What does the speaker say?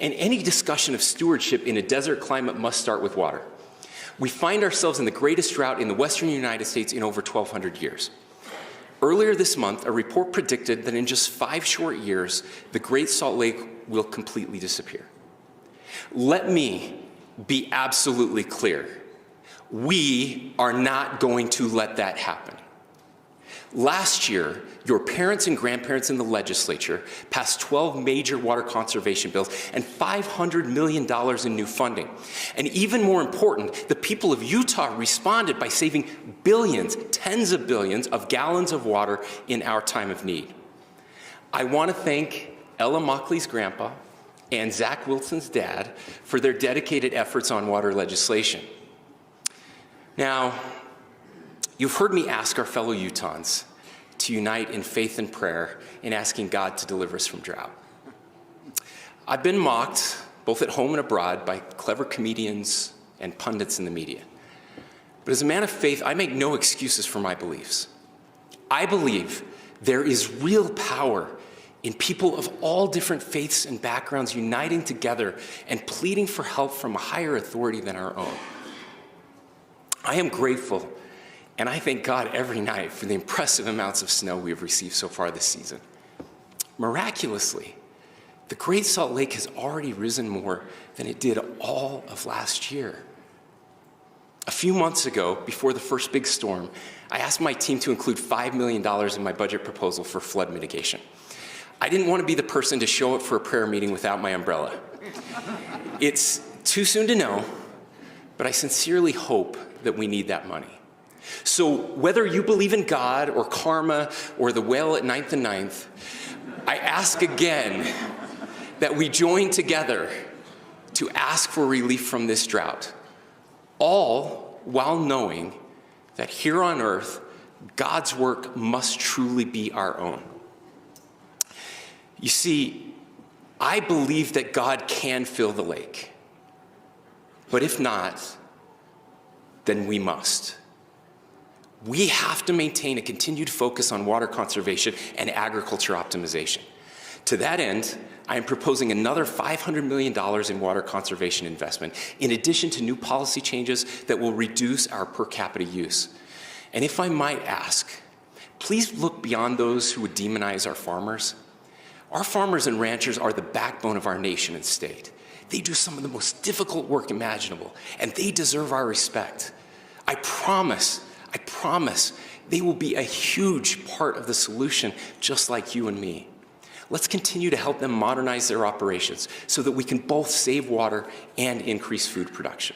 And any discussion of stewardship in a desert climate must start with water. We find ourselves in the greatest drought in the western United States in over 1,200 years. Earlier this month, a report predicted that in just 5 short years, the Great Salt Lake will completely disappear. Let me be absolutely clear. We are not going to let that happen. Last year, your parents and grandparents in the legislature passed 12 major water conservation bills and $500 million in new funding. And even more important, the people of Utah responded by saving billions, tens of billions of gallons of water in our time of need. I want to thank Ella Mockley's grandpa and Zach Wilson's dad for their dedicated efforts on water legislation. Now, you've heard me ask our fellow Utahns to unite in faith and prayer in asking God to deliver us from drought. I've been mocked, both at home and abroad, by clever comedians and pundits in the media. But as a man of faith, I make no excuses for my beliefs. I believe there is real power in people of all different faiths and backgrounds uniting together and pleading for help from a higher authority than our own. I am grateful, and I thank God every night for the impressive amounts of snow we have received so far this season. Miraculously, the Great Salt Lake has already risen more than it did all of last year. A few months ago, before the first big storm, I asked my team to include $5 million in my budget proposal for flood mitigation. I didn't want to be the person to show up for a prayer meeting without my umbrella. It's too soon to know, but I sincerely hope that we need that money. So whether you believe in God or karma or the whale at 9th and 9th, I ask again that we join together to ask for relief from this drought, all while knowing that here on earth, God's work must truly be our own. You see, I believe that God can fill the lake, but if not, then we must. We have to maintain a continued focus on water conservation and agriculture optimization. To that end, I am proposing another $500 million in water conservation investment, in addition to new policy changes that will reduce our per capita use. And if I might ask, please look beyond those who would demonize our farmers. Our farmers and ranchers are the backbone of our nation and state. They do some of the most difficult work imaginable, and they deserve our respect. I promise they will be a huge part of the solution, just like you and me. Let's continue to help them modernize their operations so that we can both save water and increase food production.